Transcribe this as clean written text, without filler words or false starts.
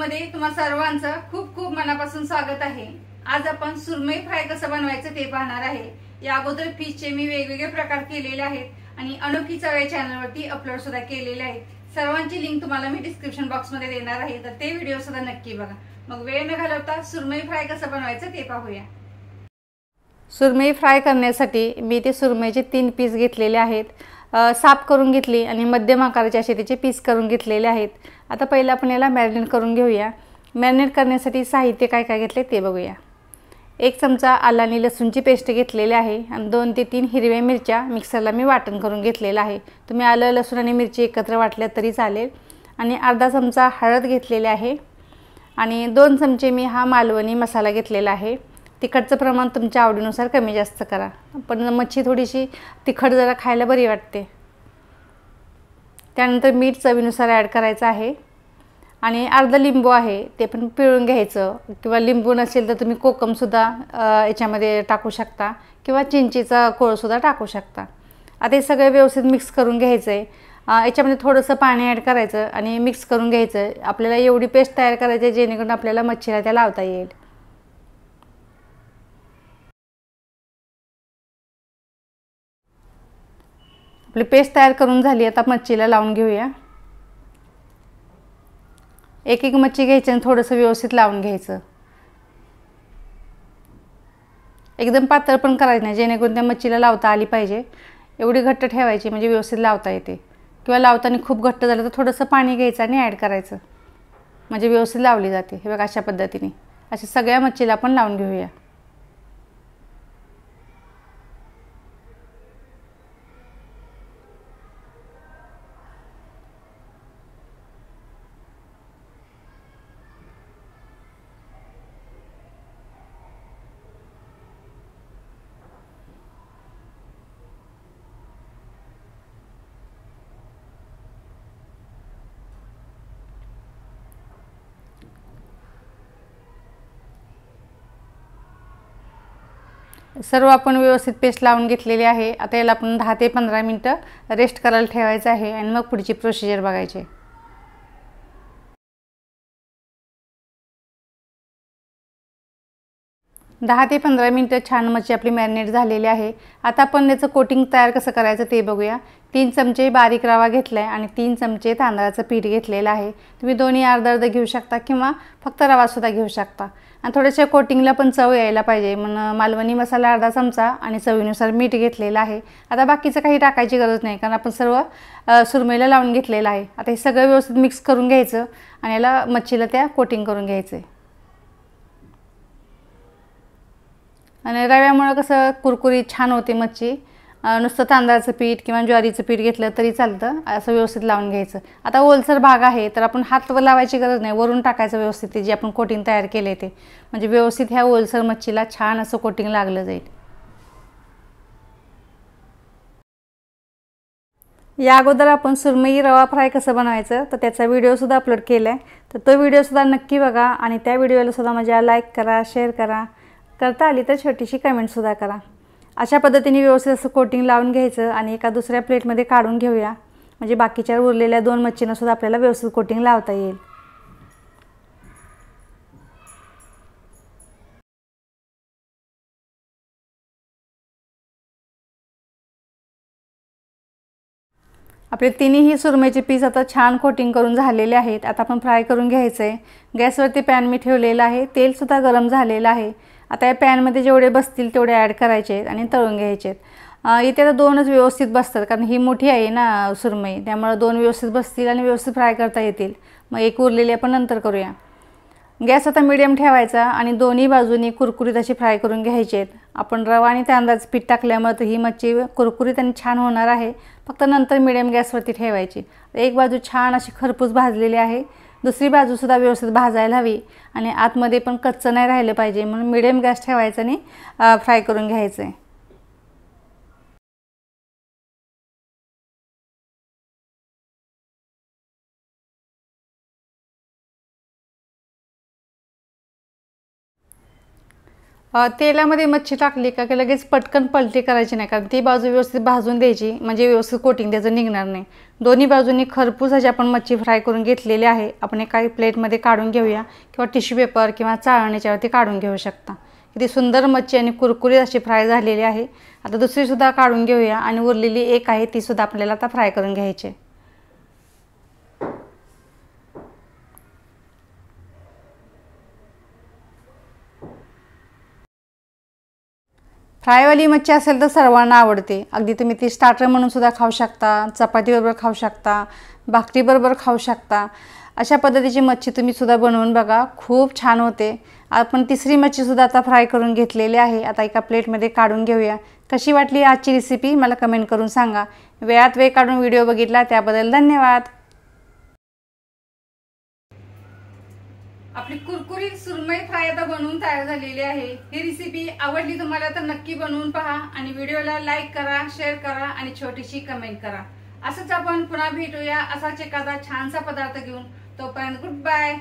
व्हिडिओमध्ये तुम्हा सर्वांचं खूप खूप मनापासून स्वागत आहे। आज आपण सुरमई फ्राय कसं बनवायचं ते पाहणार आहे। या अगोदर फिशचे मी वेगवेगळे प्रकार केलेले आहेत आणि अनोखी चव या चॅनलवरती अपलोड सुद्धा केलेले आहेत। सर्वांची लिंक तुम्हाला मी डिस्क्रिप्शन बॉक्समध्ये देणार आहे, तर ते व्हिडिओ सुद्धा नक्की बघा। मग वेळ न घालवता सुरमई फ्राय कसं बनवायचं ते पाहूया। सुरमई फ्राय करण्यासाठी मी ते सुरमईचे 3 पीस घेतलेले आहेत। साफ करून घेतली आणि मध्यम आकाराचे असे त्याचे पीस करून घेतलेले आहेत। आता पहिला आपण याला मॅरिनेट करून घेऊया। मॅरिनेट करण्यासाठी साहित्य काय काय घेतले ते बघूया। 1 चमचा आला आणि लसूणची पेस्ट घेतलेली आहे आणि 2 ते 3 हिरव्या मिरच्या मिक्सरला मी वाटण करून घेतलेला आहे। तुम्ही आलं लसूण आणि मिरची एकत्र वाटल्या तरी चालेल। आणि अर्धा चमचा हळद घेतलेली आहे आणि 2 चमचे मी हा मालवणी मसाला घेतलेला आहे। तिखटचं प्रमाण तुमच्या आवडीनुसार कमी जास्त करा, पण मच्छी थोडीशी तिखट जरा खायला बरी वाटते। त्यानंतर मीठ चवीनुसार ॲड करायचं आहे आणि अर्धा लिंबू आहे ते पण पिळून घ्यायचं, किंवा लिंबू नसेल तर तुम्ही कोकम सुद्धा याच्यामध्ये टाकू शकता किंवा चिंचेचा कोळ सुद्धा टाकू शकता। आता हे सगळं व्यवस्थित मिक्स करून घ्यायचं आहे। याच्यामध्ये थोडंसं पाणी ॲड करायचं आणि मिक्स करून घ्यायचं। आपल्याला एवढी पेस्ट तयार करायची जेणेकरून आपल्याला मच्छीला त्या लावता येईल। आपली पेस्ट तयार करून झाली, आता मच्छीला लावून घेऊया। एक एक मच्छी घ्यायची आणि थोडंसं व्यवस्थित लावून घ्यायचं। एकदम पातळ पण करायचं नाही, जेणेकरून त्या मच्छीला लावता आली पाहिजे। एवढी घट्ट ठेवायची म्हणजे व्यवस्थित लावता येते, किंवा लावताना खूप घट्ट झालं तर थोडंसं पाणी घ्यायचं आणि ॲड करायचं, म्हणजे व्यवस्थित लावली जाते। हे बघा, अशा पद्धतीने अशा सगळ्या मच्छीला आपण लावून घेऊया। सर्व आपण व्यवस्थित पेस्ट लावून घेतलेली आहे। आता याला आपण 10 ते 15 मिनिटं रेस्ट करायला ठेवायचं आहे आणि मग पुढची प्रोसिजर बघायची। 10 ते 15 मिनिटं छान मच्छी आपली मॅरिनेट झालेली आहे। आता आपण याचं कोटिंग तयार कसं करायचं ते बघूया। 3 चमचे बारीक रवा घेतलाय आणि 3 चमचे तांदळाचं पीठ घेतलेलं आहे। तुम्ही दोन्ही अर्धा-अर्धा घेऊ शकता किंवा फक्त रवा सुद्धा घेऊ शकता। आणि थोड्याशा कोटिंगला पण चव यायला पाहिजे म्हणून मालवणी मसाला अर्धा चमचा आणि चवीनुसार मीठ घेतलेलं आहे। आता बाकीचं काही टाकायची गरज नाही, कारण आपण सर्व सुरमईला लावून घेतलेलं आहे। आता हे सगळं व्यवस्थित मिक्स करून घ्यायचं आणि याला मच्छीला त्या कोटिंग करून घ्यायचं। आणि रव्यामुळे कसं कुरकुरीत छान होते मच्छी। नुसतं तांदळाचं पीठ किंवा ज्वारीचं पीठ घेतलं तरी चालतं। असं व्यवस्थित लावून घ्यायचं। आता ओलसर भाग आहे तर आपण हात लावायची गरज नाही, वरून टाकायचं व्यवस्थित ते जे आपण कोटिंग तयार केले ते, म्हणजे व्यवस्थित ह्या ओलसर मच्छीला छान असं कोटिंग लागलं जाईल। या अगोदर आपण सुरमई रवा फ्राय कसं बनवायचं तर त्याचा व्हिडिओ सुद्धा अपलोड केलाय, तर तो व्हिडिओ सुद्धा नक्की बघा आणि त्या व्हिडिओला सुद्धा माझ्या लाईक करा, शेअर करा, करता आली तर छोटीशी कमेंट सुद्धा करा। अशा पद्धतीने व्यवस्थित असं कोटिंग लावून घ्यायचं आणि एका दुसऱ्या प्लेटमध्ये काढून घेऊया, म्हणजे बाकीच्या उरलेल्या 2 मच्छींना सुद्धा आपल्याला व्यवस्थित कोटिंग लावता येईल। आपले तिन्ही सुरमईचे पीस आता छान कोटिंग करून झालेले आहेत। आता आपण फ्राय करून घ्यायचं आहे। गॅसवरती पॅन मी ठेवलेला आहे, तेल सुद्धा गरम झालेलं आहे। आता या पॅनमध्ये जेवढे बसतील तेवढे ॲड करायचे आणि तळून घ्यायचे। इथे आता 2च व्यवस्थित बसतात, कारण ही मोठी आहे ना सुरमई, त्यामुळे 2 व्यवस्थित बसतील आणि व्यवस्थित फ्राय करता येतील। मग एक उरलेली आपण नंतर करूया। गॅस आता मीडियम ठेवायचा आणि दोन्ही बाजूनी कुरकुरीत अशी फ्राय करून घ्यायचे। आपण रवा आणि तांदळाचं पीठ टाकल्यामुळे तर ही मच्छी कुरकुरीत आणि छान होणार आहे। फक्त नंतर मीडियम गॅसवरती ठेवायची। एक बाजू छान अशी खरपूस भाजलेली आहे, दुसरी बाजू सुद्धा व्यवस्थित भाजायला हवी आणि आतमध्ये पण कच्चं नाही राहिलं पाहिजे, म्हणून मीडियम गॅस ठेवायचा आणि फ्राय करून घ्यायचं। तेलामध्ये मच्छी टाकली का की लगेच पटकन पलटी करायची नाही, कारण ती बाजू व्यवस्थित भाजून द्यायची, म्हणजे व्यवस्थित कोटिंग त्याचं निघणार नाही. दोन्ही बाजूंनी खरपूस अशी आपण मच्छी फ्राय करून घेतलेली आहे. आपण एका प्लेटमध्ये काढून घेऊया किंवा टिश्यू पेपर किंवा चाळणीच्यावरती काढून घेऊ शकता. किती सुंदर मच्छी आणि कुरकुरीत अशी फ्राय झालेली आहे. आता दुसरीसुद्धा काढून घेऊया आणि उरलेली एक आहे तीसुद्धा आपल्याला आता फ्राय करून घ्यायची. फ्रायवाली मच्छी असेल तर सर्वांना आवडते. अगदी तुम्ही ती स्टार्टर म्हणून सुद्धा खाऊ शकता, चपातीबरोबर खाऊ शकता, भाकरीबरोबर खाऊ शकता. अशा पद्धतीची मच्छी तुम्ही सुद्धा बनवून बघा, खूप छान होते. आपण तिसरी मच्छीसुद्धा आता फ्राय करून घेतलेली आहे. आता एका प्लेटमध्ये काढून घेऊया. कशी वाटली आजची रेसिपी मला कमेंट करून सांगा. वेळात वेळ काढून व्हिडिओ बघितला त्याबद्दल धन्यवाद. आपली कुरकुरीत सुरमई फ्राय आता बनवून तयार झालेली आहे. ही रेसिपी आवडली तुम्हाला तर नक्की बनवून पहा आणि व्हिडिओला लाईक करा, शेअर करा आणि छोटीशी कमेंट करा. असंच आपण पुन्हा भेटूया असाच एखादा छानसा पदार्थ घेऊन. तोपर्यंत गुड बाय.